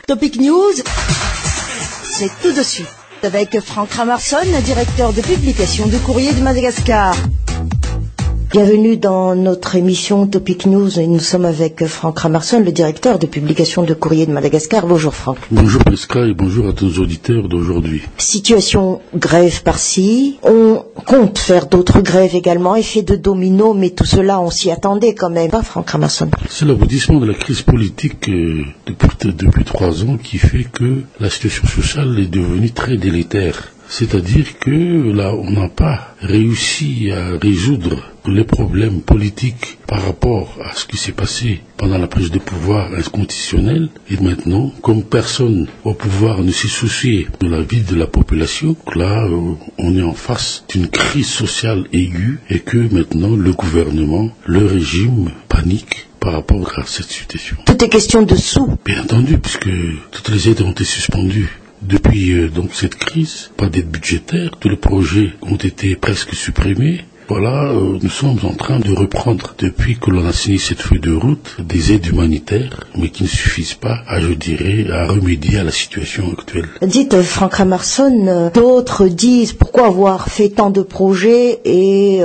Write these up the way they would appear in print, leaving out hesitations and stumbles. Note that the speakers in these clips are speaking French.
Topic News, c'est tout de suite avec Franck Ramarson, directeur de publication du Courrier de Madagascar. Bienvenue dans notre émission Topic News et nous sommes avec Franck Ramarson, le directeur de publication de Courrier de Madagascar. Bonjour Franck. Bonjour Prisca et bonjour à tous nos auditeurs d'aujourd'hui. Situation grève par-ci, on compte faire d'autres grèves également, effet de domino, mais tout cela on s'y attendait quand même, pas Franck Ramarson? C'est l'aboutissement de la crise politique depuis 3 ans qui fait que la situation sociale est devenue très délétère. C'est-à-dire que là, on n'a pas réussi à résoudre les problèmes politiques par rapport à ce qui s'est passé pendant la prise de pouvoir inconditionnelle. Et maintenant, comme personne au pouvoir ne s'est soucié de la vie de la population, là, on est en face d'une crise sociale aiguë et que maintenant, le gouvernement, le régime panique par rapport à cette situation. Tout est question de sous. Bien entendu, puisque toutes les aides ont été suspendues. Depuis donc cette crise, pas d'aide budgétaire, tous les projets ont été presque supprimés. Voilà, nous sommes en train de reprendre, depuis que l'on a signé cette feuille de route, des aides humanitaires, mais qui ne suffisent pas, à remédier à la situation actuelle. Dites, Franck Ramarson, d'autres disent pourquoi avoir fait tant de projets et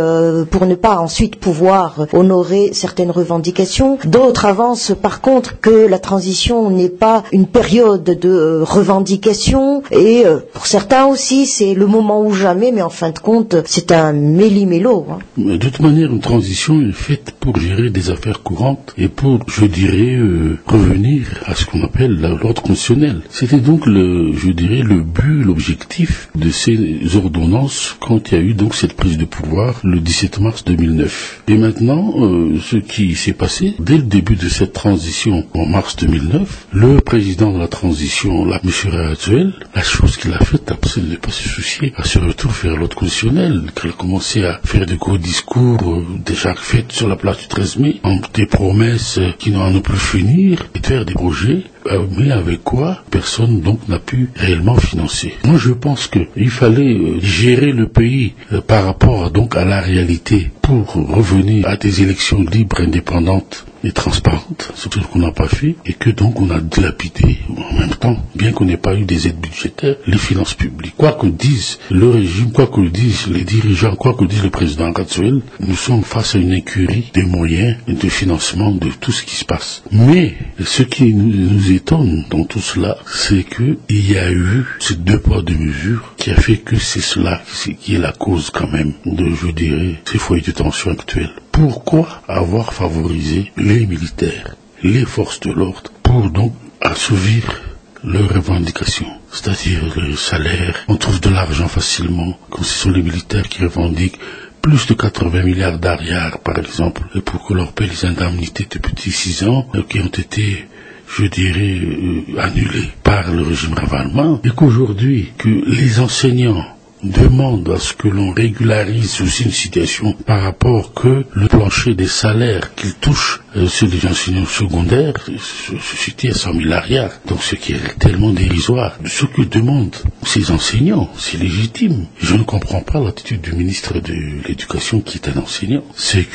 pour ne pas ensuite pouvoir honorer certaines revendications. D'autres avancent par contre que la transition n'est pas une période de revendication et pour certains aussi c'est le moment ou jamais, mais en fin de compte c'est un méli-mélo. De toute manière, une transition est faite pour gérer des affaires courantes et pour, je dirais, revenir à ce qu'on appelle l'ordre constitutionnel. C'était donc le but, l'objectif de ces ordonnances quand il y a eu donc cette prise de pouvoir le 17 mars 2009. Et maintenant, ce qui s'est passé, dès le début de cette transition en mars 2009, le président de la transition, M. Razuel, la chose qu'il a faite, c'est de ne pas se soucier à ce retour vers l'ordre constitutionnel, qu'il a commencé à faire de gros discours déjà faits sur la place du 13 mai, en des promesses qui n'en ont plus finir, et de faire des projets, mais avec quoi personne donc n'a pu réellement financer. Moi je pense qu'il fallait gérer le pays par rapport donc à la réalité pour revenir à des élections libres, indépendantes et transparentes, ce qu'on n'a pas fait, et que donc on a dilapidé en même temps, bien qu'on n'ait pas eu des aides budgétaires, les finances publiques. Quoi que dise le régime, quoi que disent les dirigeants, quoi que dise le président Razuel, nous sommes face à une incurie des moyens et de financement de tout ce qui se passe. Mais ce qui nous étonne dans tout cela, c'est qu'il y a eu ces 2 poids 2 mesures qui a fait que c'est cela qui est la cause quand même de, je dirais, ces foyers de tension actuels. Pourquoi avoir favorisé les militaires, les forces de l'ordre, pour donc assouvir leurs revendications, c'est-à-dire le salaire? On trouve de l'argent facilement, comme ce sont les militaires qui revendiquent plus de 80 milliards d'ariars, par exemple, pour que leur paie les indemnités de petits 6 ans, qui ont été, je dirais, annulées par le régime Ravalement, et qu'aujourd'hui, que les enseignants demande à ce que l'on régularise aussi une situation par rapport que le plancher des salaires qu'ils touchent, ceux des enseignants secondaires, se situe à 100 000 ariars. Donc ce qui est tellement dérisoire. Ce que demandent ces enseignants, c'est légitime. Je ne comprends pas l'attitude du ministre de l'Éducation qui est un enseignant. C'est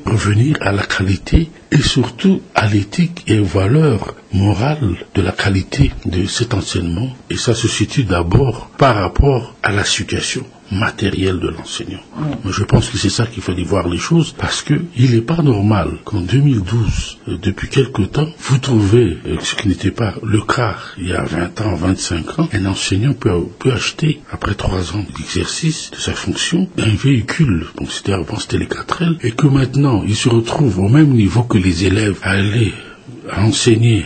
revenir à la qualité et surtout à l'éthique et aux valeurs morales de la qualité de cet enseignement. Et ça se situe d'abord par rapport à la situation matérielle de l'enseignant. Moi, je pense que c'est ça qu'il fallait voir les choses, parce que il n'est pas normal qu'en 2012, depuis quelque temps, vous trouvez ce qui n'était pas le cas il y a 20 ans, 25 ans, un enseignant peut acheter, après 3 ans d'exercice de sa fonction, un véhicule, donc avant c'était les 4L, et que maintenant, il se retrouve au même niveau que les élèves à aller enseigner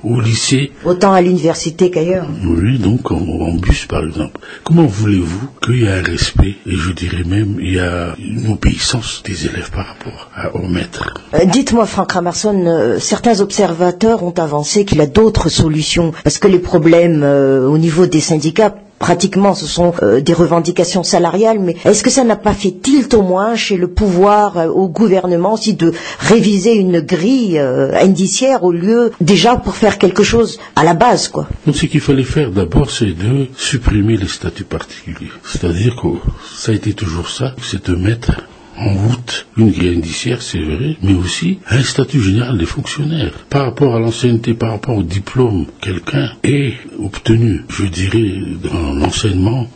au lycée. Autant à l'université qu'ailleurs. Oui, donc en bus par exemple. Comment voulez-vous qu'il y ait un respect, et je dirais même il y a une obéissance des élèves par rapport au maître? Dites-moi Franck Ramarson, certains observateurs ont avancé qu'il y a d'autres solutions, parce que les problèmes au niveau des syndicats, pratiquement ce sont des revendications salariales, mais est-ce que ça n'a pas fait tilt au moins chez le pouvoir, au gouvernement, aussi de réviser une grille indiciaire au lieu déjà pour faire quelque chose à la base, quoi? Donc ce qu'il fallait faire d'abord, c'est de supprimer les statuts particuliers. C'est-à-dire que ça a été toujours ça, c'est de mettre en route une grille indiciaire, c'est vrai, mais aussi un statut général des fonctionnaires. Par rapport à l'ancienneté, par rapport au diplôme, quelqu'un est obtenu, je dirais, dans l'enseignement,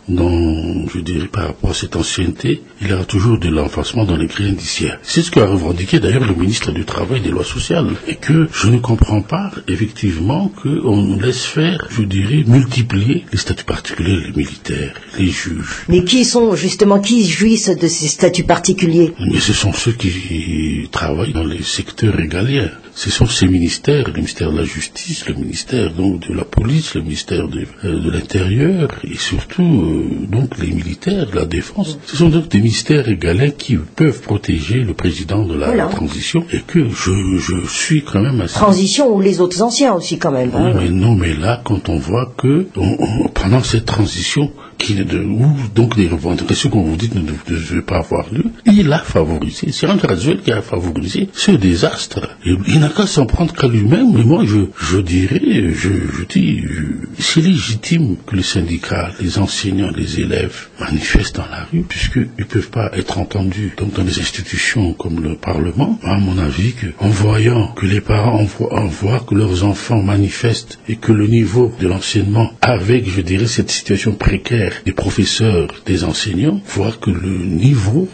par rapport à cette ancienneté, il y aura toujours de l'enfacement dans les grilles indiciaires. C'est ce qu'a revendiqué d'ailleurs le ministre du Travail et des Lois sociales. Et que je ne comprends pas, effectivement, qu'on laisse faire, je dirais, multiplier les statuts particuliers, les militaires, les juges. Mais qui jouissent de ces statuts particuliers? Mais ce sont ceux qui travaillent dans les secteurs régaliens. Ce sont ces ministères, le ministère de la Justice, le ministère donc de la Police, le ministère de l'Intérieur et surtout donc les militaires de la Défense. Ce sont donc des ministères régaliens qui peuvent protéger le président de la transition et que je suis quand même assez... Transition ou les autres anciens aussi quand même. Oui, mais là, quand on voit que pendant cette transition, donc des revendications qu'on vous dit ne devait pas avoir lieu, il a favorisé, c'est un graduel qui a favorisé ce désastre. Et il n'a qu'à s'en prendre qu'à lui-même, mais moi je dirais, c'est légitime que les syndicats, les enseignants, les élèves manifestent dans la rue, puisqu'ils ne peuvent pas être entendus donc dans des institutions comme le Parlement. À mon avis, en voyant que les parents voient que leurs enfants manifestent et que le niveau de l'enseignement, avec, je dirais, cette situation précaire des professeurs, des enseignants, voient que le niveau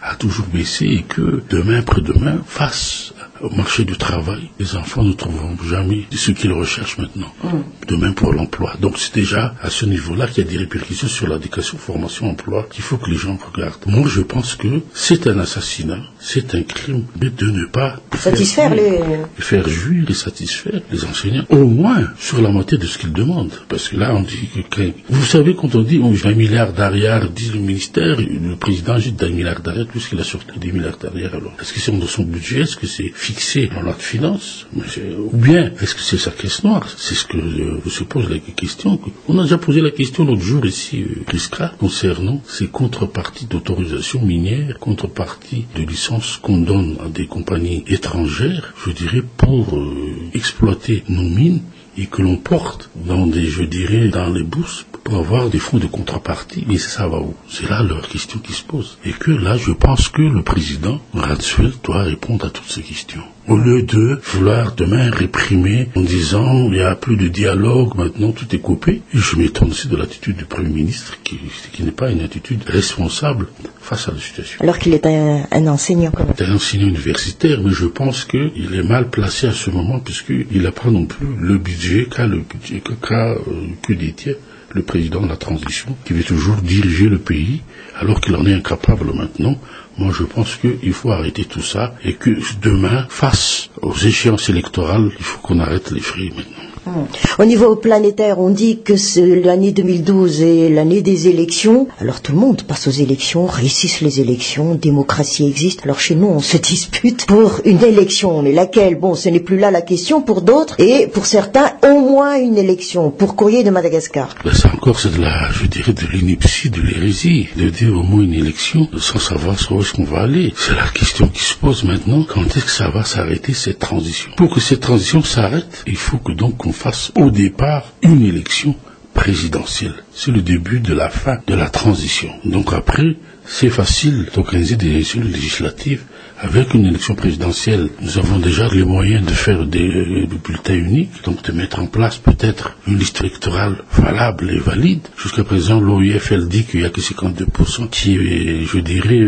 a toujours baissé et que demain, après-demain, face au marché du travail, les enfants ne trouveront jamais ce qu'ils recherchent maintenant. Demain pour l'emploi. Donc c'est déjà à ce niveau-là qu'il y a des répercussions sur l'éducation, formation, emploi, qu'il faut que les gens regardent. Moi je pense que c'est un assassinat, c'est un crime, mais de ne pas faire jouir et satisfaire les enseignants, au moins sur la moitié de ce qu'ils demandent. Parce que là on dit que, vous savez quand on dit 1 milliard d'arrière, dit le ministère, le président jette 1 milliard d'arrière, puisqu'il a sorti des milliards d'arrière. Alors est-ce que c'est dans son budget, est-ce que c'est fixé dans la finance, ou bien est-ce que c'est sa caisse noire? C'est ce que se pose la question. On a déjà posé la question l'autre jour ici, Prisca, concernant ces contreparties d'autorisation minière, contreparties de licences qu'on donne à des compagnies étrangères, je dirais, pour exploiter nos mines et que l'on porte dans dans les bourses pour avoir des fonds de contrepartie. Mais ça va où? C'est là leur question qui se pose. Et que là, je pense que le président Radswell doit répondre à toutes ces questions. Au lieu de vouloir demain réprimer en disant il n'y a plus de dialogue, maintenant tout est coupé. Et je m'étonne aussi de l'attitude du Premier ministre qui n'est pas une attitude responsable face à la situation. Alors qu'il est un enseignant quand même. Un enseignant universitaire, mais je pense qu'il est mal placé à ce moment puisqu'il n'a pas non plus le budget que détient le président de la transition, qui veut toujours diriger le pays, alors qu'il en est incapable maintenant. Moi, je pense qu'il faut arrêter tout ça, et que demain, face aux échéances électorales, il faut qu'on arrête les frais maintenant. Au niveau planétaire, on dit que l'année 2012 est l'année des élections. Alors tout le monde passe aux élections, réussissent les élections, démocratie existe. Alors chez nous, on se dispute pour une élection. Mais laquelle? Bon, ce n'est plus là la question pour d'autres. Et pour certains, au moins une élection. Pour Courrier de Madagascar. Ça encore, c'est de l'ineptie, de l'hérésie. De dire au moins une élection, sans savoir où est-ce qu'on va aller. C'est la question qui se pose maintenant. Quand est-ce que ça va s'arrêter, cette transition? Pour que cette transition s'arrête, il faut que donc qu'on fasse au départ une élection présidentielle. C'est le début de la fin de la transition. Donc après, c'est facile d'organiser des élections législatives. Avec une élection présidentielle, nous avons déjà les moyens de faire des bulletins uniques, donc de mettre en place peut-être une liste électorale valable et valide. Jusqu'à présent, l'OIF, elle dit qu'il n'y a que 52% qui est, je dirais,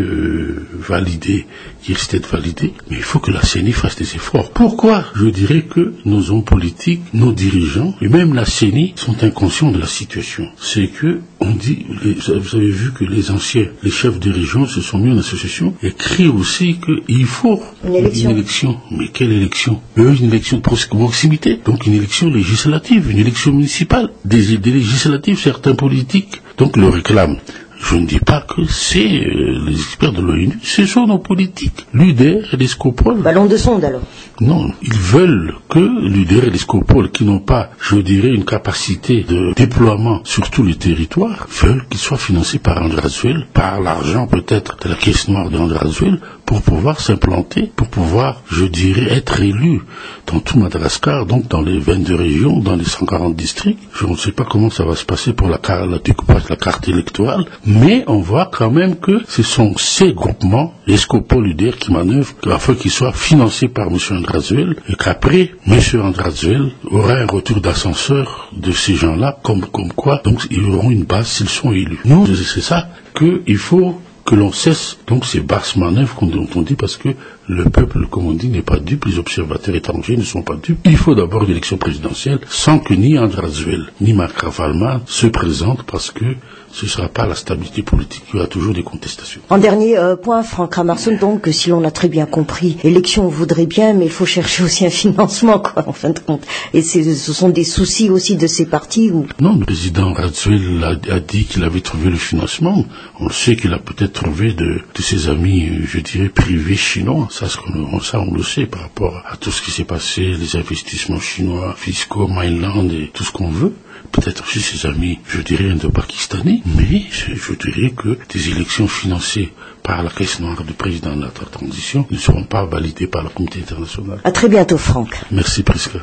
validé, qui risque d'être validé. Mais il faut que la CENI fasse des efforts. Pourquoi? Je dirais que nos hommes politiques, nos dirigeants, et même la CENI, sont inconscients de la situation. C'est que, on dit, vous avez vu que les anciens, les chefs dirigeants se sont mis en association et crient aussi qu'il faut une élection. Mais quelle élection? Une élection de proximité. Donc une élection législative, une élection municipale. Des législatives, certains politiques donc le réclament. Je ne dis pas que c'est les experts de l'ONU, ce sont nos politiques, l'UDR et les Scopol. Ballon de sonde alors. Non, ils veulent que l'UDR et les Scopoles, qui n'ont pas, je dirais, une capacité de déploiement sur tout le territoire, veulent qu'ils soient financés par André Azoulay, par l'argent peut-être de la caisse noire d'André Azoulay, pour pouvoir s'implanter, pour pouvoir, je dirais, être élus dans tout Madagascar, donc dans les 22 régions, dans les 140 districts. Je ne sais pas comment ça va se passer pour la découpage de la carte électorale, mais on voit quand même que ce sont ces groupements, les Scopoles UDR, qui manœuvrent afin qu'ils soient financés par M. André Azoulay, et qu'après, M. André Azoulay aura un retour d'ascenseur de ces gens-là, comme quoi, donc ils auront une base s'ils sont élus. Nous, c'est ça qu'il faut que l'on cesse donc ces basses manœuvres dont on dit, parce que le peuple, comme on dit, n'est pas dupe, les observateurs étrangers ne sont pas dupes. Il faut d'abord une élection présidentielle sans que ni André Azoulay ni Marc Ravalman se présentent, parce que ce ne sera pas la stabilité politique, il y aura toujours des contestations. En dernier point, Franck Ramarson, donc, si l'on a très bien compris, l'élection on voudrait bien, mais il faut chercher aussi un financement, quoi, en fin de compte. Et ce sont des soucis aussi de ces partis où... Non, le président Azoulay a dit qu'il avait trouvé le financement. On le sait qu'il a peut-être trouvé de ses amis, je dirais, privés chinois. Ça, on le sait par rapport à tout ce qui s'est passé, les investissements chinois, fiscaux, Mainland et tout ce qu'on veut. Peut-être aussi ses amis, je dirais, indo-pakistanais, mais je dirais que des élections financées par la caisse noire du président de la transition ne seront pas validées par la communauté internationale. À très bientôt, Franck. Merci, Prisca.